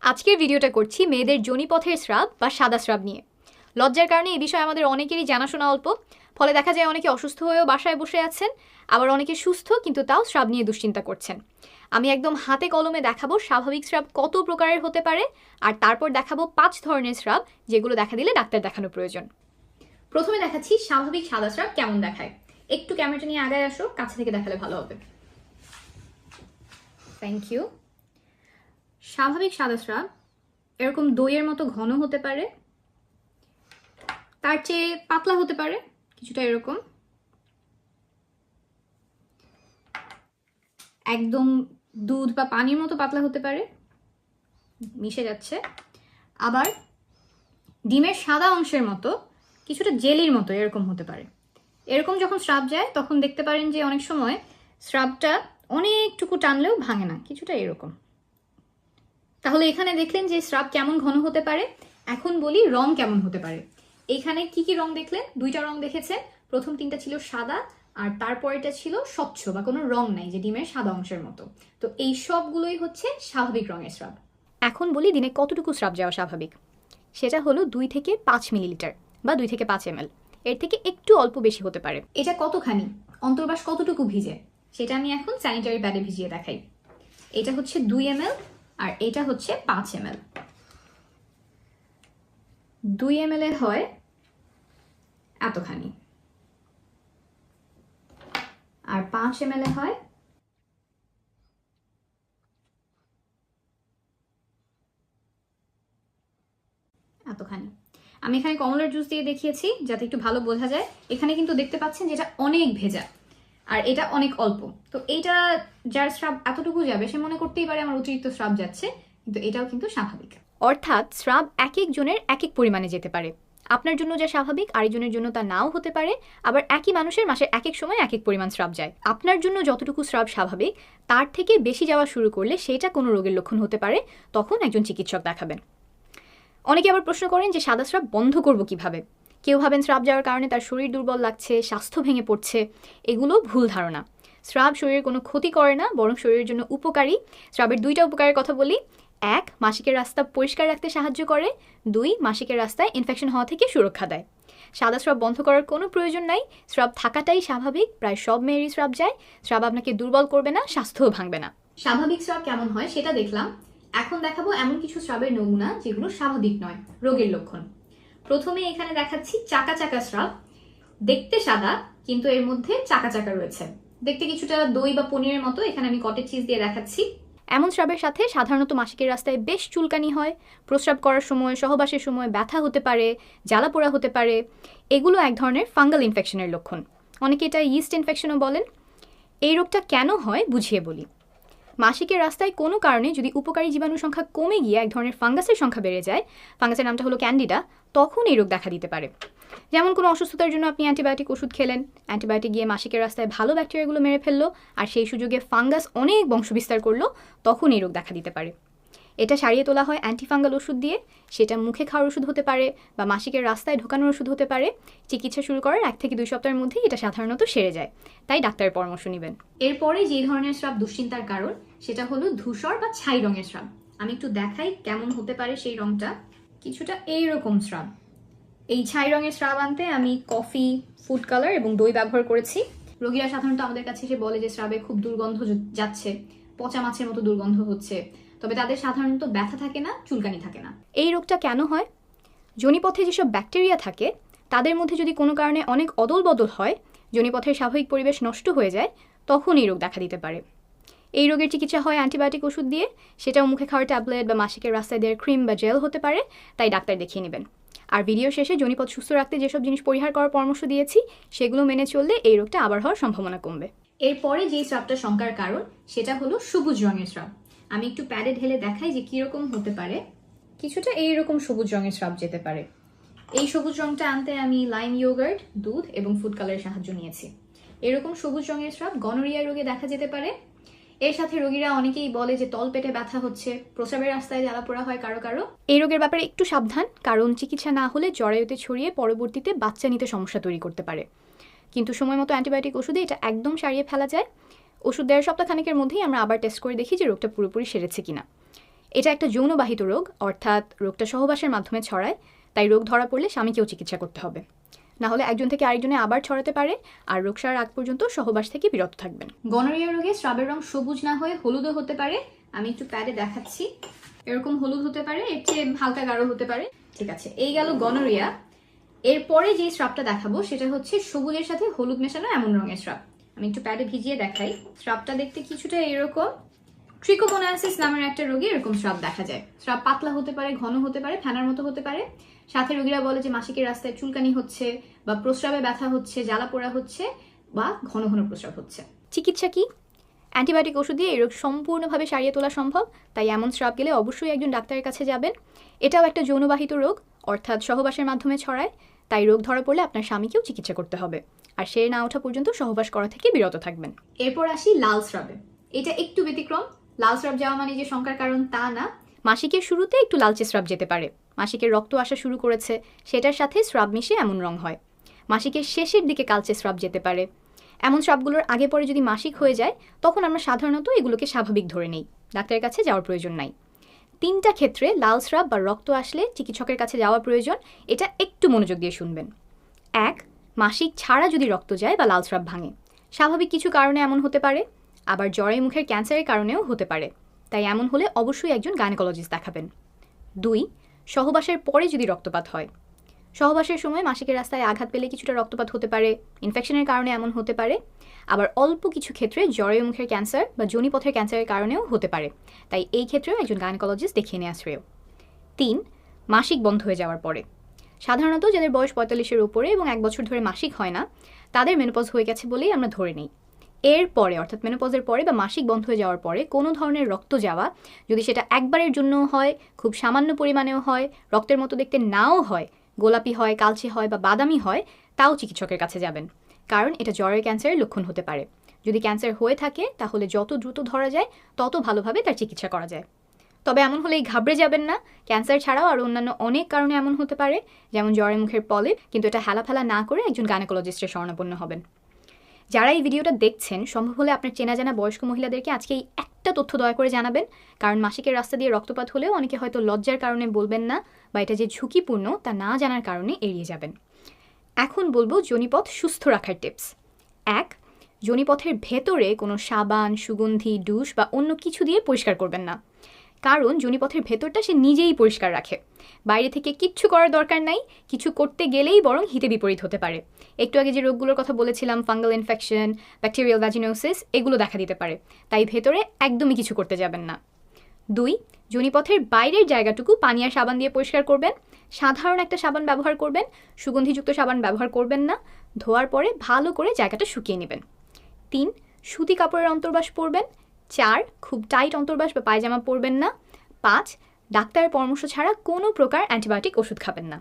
আজকের ভিডিওটা করছি মেয়েদের যোনিপথের স্রাব বা সাদা স্রাব নিয়ে। লজ্জার কারণে এই বিষয়ে আমাদের অনেকেরই জানাশোনা অল্প, ফলে দেখা যায় অনেকে অসুস্থ হয়েও বাসায় বসে আছেন, আবার অনেকে সুস্থ কিন্তু তাও স্রাব নিয়ে দুশ্চিন্তা করছেন। আমি একদম হাতে কলমে দেখাবো স্বাভাবিক স্রাব কত প্রকারের হতে পারে, আর তারপর দেখাবো 5 ধরনের স্রাব যেগুলো দেখা দিলে ডাক্তার দেখানো প্রয়োজন। প্রথমে দেখাচ্ছি স্বাভাবিক সাদা স্রাব কেমন দেখায়। একটু ক্যামেরাটা নিয়ে আগায় আসো, কাছে থেকে দেখালে ভালো হবে। Thank you. স্বাভাবিক সাদা স্রাব এরকম দইয়ের মতো ঘন হতে পারে, তার চেয়ে পাতলা হতে পারে কিছুটা, এরকম একদম দুধ বা পানির মতো পাতলা হতে পারে, মিশে যাচ্ছে। আবার ডিমের সাদা অংশের মতো কিছুটা জেলির মতো এরকম হতে পারে। এরকম যখন স্রাব যায় তখন দেখতে পারেন যে অনেক সময় স্রাবটা অনেকটুকু টানলেও ভাঙে না, কিছুটা এরকম। তাহলে এখানে দেখলেন যে স্রাব কেমন ঘন হতে পারে। এখন বলি রং কেমন হতে পারে। এইখানে কি কি রং দেখলেন? 2টা রং দেখেছেন। প্রথম 3টা ছিল সাদা, আর তারপরেটা ছিল স্বচ্ছ বা কোনো রং নাই, যে ডিমের সাদা অংশের মতো। তো এই সবগুলোই হচ্ছে স্বাভাবিক রঙের স্রাব। এখন বলি দিনে কতটুকু স্রাব যাওয়া স্বাভাবিক। সেটা হলো 2 থেকে 5 মিলিলিটার বা 2 থেকে 5 ml। এর থেকে একটু অল্প বেশি হতে পারে। এটা কতখানি, অন্তর্বাস কতটুকু ভিজে, সেটা আমি এখন স্যানিটারি প্যাডে ভিজিয়ে দেখাই। এটা হচ্ছে 2 ml আর এটা হচ্ছে 5 ml। 2 ml এ হয় এতখানি, আর 5 ml এ হয় এতখানি। আমি এখানে কমলার জুস দিয়ে দেখিয়েছি যাতে একটু ভালো বোঝা যায়। এখানে কিন্তু দেখতে পাচ্ছেন যে এটা অনেক ভেজা আর এটা অনেক অল্প। তো এইটা যার স্রাব এতটুকু যাবে সে মনে করতেই পারে আমার অতিরিক্ত স্রাব যাচ্ছে, কিন্তু এটাও কিন্তু স্বাভাবিক। অর্থাৎ স্রাব এক এক জনের এক এক পরিমাণে যেতে পারে। আপনার জন্য যা স্বাভাবিক আরেকজনের জন্য তা নাও হতে পারে। আবার একই মানুষের মাসে এক এক সময় এক এক পরিমাণ স্রাব যায়। আপনার জন্য যতটুকু স্রাব স্বাভাবিক তার থেকে বেশি যাওয়া শুরু করলে সেটা কোনো রোগের লক্ষণ হতে পারে, তখন একজন চিকিৎসক দেখাবেন। অনেকে আবার প্রশ্ন করেন যে সাদা স্রাব বন্ধ করব কিভাবে। কেউ ভাবেন স্রাব যাওয়ার কারণে তার শরীর দুর্বল লাগছে, স্বাস্থ্য ভেঙে পড়ছে। এগুলো ভুল ধারণা। স্রাব শরীরের কোনো ক্ষতি করে না, বরং শরীরের জন্য উপকারী। স্রাবের 2টা উপকারের কথা বলি। 1, মাসিকের রাস্তা পরিষ্কার রাখতে সাহায্য করে। 2, মাসিকের রাস্তায় ইনফেকশন হওয়া থেকে সুরক্ষা দেয়। সাদা স্রাব বন্ধ করার কোনো প্রয়োজন নাই। স্রাব থাকাটাই স্বাভাবিক। প্রায় সব মেয়েরই স্রাব যায়। স্রাব আপনাকে দুর্বল করবে না, স্বাস্থ্যও ভাঙবে না। স্বাভাবিক স্রাব কেমন হয় সেটা দেখলাম। এখন দেখাবো এমন কিছু স্রাবের নমুনা যেগুলো স্বাভাবিক নয়, রোগের লক্ষণ। প্রথমে এখানে দেখাচ্ছি চাকা চাকা স্রাব। দেখতে সাদা কিন্তু এর মধ্যে চাকা চাকা রয়েছে, দেখতে কিছুটা দই বা পনিরের মতো। এখানে আমি কটেজ চিজ দিয়ে দেখাচ্ছি। এমন স্রাবের সাথে সাধারণত মাসিকের রাস্তায় বেশ চুলকানি হয়, প্রস্রাব করার সময়, সহবাসের সময় ব্যথা হতে পারে, জ্বালা পোড়া হতে পারে। এগুলো এক ধরনের ফাঙ্গাল ইনফেকশনের লক্ষণ। অনেকে এটা ইস্ট ইনফেকশনও বলেন। এই রোগটা কেন হয় বুঝিয়ে বলি। মাসিকের রাস্তায় কোনো কারণে যদি উপকারী জীবাণুর সংখ্যা কমে গিয়ে এক ধরনের ফাঙ্গাসের সংখ্যা বেড়ে যায়, ফাঙ্গাসের নামটা হলো ক্যান্ডিডা, তখন এই রোগ দেখা দিতে পারে। যেমন কোনো অসুস্থতার জন্য আপনি অ্যান্টিবায়োটিক ওষুধ খেলেন, অ্যান্টিবায়োটিক গিয়ে মাসিকের রাস্তায় ভালো ব্যাকটেরিয়াগুলো মেরে ফেললো, আর সেই সুযোগে ফাঙ্গাস অনেক বংশবিস্তার করলো, তখন এই রোগ দেখা দিতে পারে। এটা সারিয়ে তোলা হয় অ্যান্টিফাঙ্গাল ওষুধ দিয়ে। সেটা মুখে খাওয়ার ওষুধ হতে পারে বা মাসিকের রাস্তায় ঢোকানোর ওষুধ হতে পারে। চিকিৎসা শুরু করার 1 থেকে 2 সপ্তাহের মধ্যেই এটা সাধারণত সেরে যায়, তাই ডাক্তারের পরামর্শ নেবেন। এরপরে যে ধরনের স্রাব দুশ্চিন্তার কারণ সেটা হলো ধূসর বা ছাই রঙের স্রাব। আমি একটু দেখাই কেমন হতে পারে সেই রংটা। কিছুটা এইরকম স্রাব। এই ছাই রঙের স্রাব আনতে আমি কফি, ফুড কালার এবং দই ব্যবহার করেছি। রোগীরা সাধারণত আমাদের কাছে এসে বলে যে স্রাবে খুব দুর্গন্ধ যাচ্ছে, পচা মাছের মতো দুর্গন্ধ হচ্ছে, তবে তাদের সাধারণত ব্যথা থাকে না, চুলকানি থাকে না। এই রোগটা কেন হয়? যোনিপথে যেসব ব্যাকটেরিয়া থাকে তাদের মধ্যে যদি কোনো কারণে অনেক অদল বদল হয়, যোনিপথের স্বাভাবিক পরিবেশ নষ্ট হয়ে যায়, তখন এই রোগ দেখা দিতে পারে। এই রোগের চিকিৎসা হয় অ্যান্টিবায়োটিক ওষুধ দিয়ে। সেটাও মুখে খাওয়ার ট্যাবলেট বা মাসিকের রাস্তায় দেওয়ার ক্রিম বা জেল হতে পারে, তাই ডাক্তার দেখিয়ে নেবেন। আর ভিডিও শেষে যোনিপথ সুস্থ রাখতে যেসব জিনিস পরিহার করার পরামর্শ দিয়েছি সেগুলো মেনে চললে এই রোগটা আবার হওয়ার সম্ভাবনা কমবে। এরপরে যে স্রাবটা শঙ্কার কারণ সেটা হলো সবুজ রঙের স্রাব। আমি একটু প্যাডে ঢেলে দেখাই যে কিরকম হতে পারে। কিছুটা এইরকম সবুজ রঙের স্রাব যেতে পারে। এই সবুজ রংটা আনতে আমি লাইম ইয়োগার্ট, দুধ এবং ফুড কালারের সাহায্য নিয়েছি। এরকম সবুজ রঙের স্রাব গনোরিয়া রোগে দেখা যেতে পারে। এর সাথে রোগীরা অনেকেই বলে যে তলপেটে ব্যথা হচ্ছে, প্রস্রাবের রাস্তায় জ্বালা পোড়া হয় কারো কারো। এই রোগের ব্যাপারে একটু সাবধান, কারণ চিকিৎসা না হলে জরায়ুতে ছড়িয়ে পরবর্তীতে বাচ্চা নিতে সমস্যা তৈরি করতে পারে। কিন্তু সময় মতো অ্যান্টিবায়োটিক ওষুধে এটা একদম সারিয়ে ফেলা যায়। ওষুধ দেওয়ার সপ্তাহখানেকের মধ্যেই আমরা আবার টেস্ট করে দেখি যে রোগটা পুরোপুরি সেরেছে কিনা। এটা একটা যৌনবাহিত রোগ, অর্থাৎ রোগটা সহবাসের মাধ্যমে ছড়ায়, তাই রোগ ধরা পড়লে স্বামীকেও চিকিৎসা করতে হবে, না হলে একজন থেকে আরেকজনে আবার ছড়াতে পারে, আর রোগ সারার আগ পর্যন্ত সহবাস থেকে বিরত থাকবেন। গনোরিয়া রোগে স্রাবের রং সবুজ না হয়ে হলুদও হতে পারে। আমি একটু প্যাডে দেখাচ্ছি, এরকম হলুদ হতে পারে, এর চেয়ে হালকা গাঢ় হতে পারে। ঠিক আছে, এই গেল গনোরিয়া। এরপরে যে স্রাবটা দেখাবো সেটা হচ্ছে সবুজের সাথে হলুদ মেশানো এমন রঙের স্রাব। আমি একটু প্যাডে ভিজিয়ে দেখাই। স্রাবটা দেখতে কিছুটা এরকম। ট্রিকোমোনাসিস নামের একটা রোগে এরকম স্রাব দেখা যায়। স্রাব পাতলা হতে পারে, ঘন হতে পারে, ফেনার মতো হতে পারে। সাথে রোগীরা বলে যে মাসিকের রাস্তায় চুলকানি হচ্ছে, বা প্রস্রাবে ব্যথা হচ্ছে, জ্বালা পোড়া হচ্ছে, বা ঘন ঘন প্রস্রাব হচ্ছে। চিকিৎসা কি? অ্যান্টিবায়োটিক ওষুধ দিয়ে এই রোগ সম্পূর্ণভাবে সারিয়ে তোলা সম্ভব, তাই এমন স্রাব গেলে অবশ্যই একজন ডাক্তারের কাছে যাবেন। এটাও একটা যৌনবাহিত রোগ, অর্থাৎ সহবাসের মাধ্যমে ছড়ায়, তাই রোগ ধরা পড়লে আপনার স্বামীকেও চিকিৎসা করতে হবে, আর সে না ওঠা পর্যন্ত সহবাস করা থেকে বিরত থাকবেন। এরপর আসি লাল স্রাবে। এটা একটু ব্যতিক্রম। লাল স্রাব যাওয়া মানে যে শঙ্কার কারণ তা না। মাসিকের শুরুতে একটু লালচে স্রাব যেতে পারে, মাসিকের রক্ত আসা শুরু করেছে, সেটার সাথে স্রাব মিশে এমন রং হয়। মাসিকের শেষের দিকে কালচে স্রাব যেতে পারে। এমন স্রাবগুলোর আগে পরে যদি মাসিক হয়ে যায়, তখন আমরা সাধারণত এগুলোকে স্বাভাবিক ধরে নেই, ডাক্তারের কাছে যাওয়ার প্রয়োজন নাই। 3টা ক্ষেত্রে লাল স্রাব বা রক্ত আসলে চিকিৎসকের কাছে যাওয়া প্রয়োজন। এটা একটু মনোযোগ দিয়ে শুনবেন। 1, মাসিক ছাড়া যদি রক্ত যায় বা লাল স্রাব ভাঙে, স্বাভাবিক কিছু কারণে এমন হতে পারে, আবার জ্বরে মুখের ক্যান্সারের কারণেও হতে পারে, তাই এমন হলে অবশ্যই একজন গাইনোকোলজিস্ট দেখাবেন। 2, সহবাসের পরে যদি রক্তপাত হয়, সহবাসের সময় মাসিকের রাস্তায় আঘাত পেলে কিছুটা রক্তপাত হতে পারে, ইনফেকশনের কারণে এমন হতে পারে, আবার অল্প কিছু ক্ষেত্রে জ্বরে মুখের ক্যান্সার বা যোনিপথের ক্যান্সারের কারণেও হতে পারে, তাই এই ক্ষেত্রেও একজন গাইনোকোলজিস্ট দেখিয়ে নেওয়া শ্রেয়। 3, মাসিক বন্ধ হয়ে যাওয়ার পরে, সাধারণত যাদের বয়স 45-এর উপরে এবং 1 বছর ধরে মাসিক হয় না, তাদের মেনোপজ হয়ে গেছে বলেই আমরা ধরে নিই। এর পরে, অর্থাৎ মেনোপজের পরে বা মাসিক বন্ধ হয়ে যাওয়ার পরে কোনো ধরনের রক্ত যাওয়া, যদি সেটা একবারের জন্যও হয়, খুব সামান্য পরিমাণেও হয়, রক্তের মতো দেখতে নাও হয়, গোলাপি হয়, কালচে হয় বা বাদামি হয়, তাও চিকিৎসকের কাছে যাবেন, কারণ এটা জ্বরের ক্যান্সারের লক্ষণ হতে পারে। যদি ক্যান্সার হয়ে থাকে তাহলে যত দ্রুত ধরা যায় তত ভালোভাবে তার চিকিৎসা করা যায়। তবে এমন হলেই ঘাবড়ে যাবেন না, ক্যান্সার ছাড়াও আর অন্যান্য অনেক কারণে এমন হতে পারে, যেমন জ্বরে মুখের পলিপ, কিন্তু এটা হেলাফেলা না করে একজন গাইনোকোলজিস্টের শরণাপন্ন হবেন। যারা এই ভিডিওটা দেখছেন, সম্ভব হলে আপনার চেনা জানা বয়স্ক মহিলাদেরকে আজকে এই একটা তথ্য দয়া করে জানাবেন, কারণ মাসিকের রাস্তা দিয়ে রক্তপাত হলেও অনেকে হয়তো লজ্জার কারণে বলবেন না, বা এটা যে ঝুঁকিপূর্ণ তা না জানার কারণে এড়িয়ে যাবেন। এখন বলবো যোনিপথ সুস্থ রাখার টিপস। 1, যোনিপথের ভেতরে কোনো সাবান, সুগন্ধি, ডুশ বা অন্য কিছু দিয়ে পরিষ্কার করবেন না, কারণ যোনিপথের ভেতরটা সে নিজেই পরিষ্কার রাখে, বাইরে থেকে কিচ্ছু করার দরকার নাই, কিছু করতে গেলেই বরং হিতে বিপরীত হতে পারে। একটু আগে যে রোগগুলোর কথা বলেছিলাম, ফাঙ্গাল ইনফেকশন, ব্যাকটেরিয়াল ভ্যাজিনোসিস, এগুলো দেখা দিতে পারে, তাই ভেতরে একদমই কিছু করতে যাবেন না। 2, যোনিপথের বাইরের জায়গাটুকু পানি আর সাবান দিয়ে পরিষ্কার করবেন, সাধারণ একটা সাবান ব্যবহার করবেন, সুগন্ধিযুক্ত সাবান ব্যবহার করবেন না, ধোয়ার পরে ভালো করে জায়গাটা শুকিয়ে নেবেন। 3, সুতি কাপড়ের অন্তর্বাস পরবেন। 4, খুব টাইট অন্তর্বাস বা পায়জামা পরবেন না। 5, ডাক্তারের পরামর্শ ছাড়া কোনো প্রকার অ্যান্টিবায়োটিক ওষুধ খাবেন না।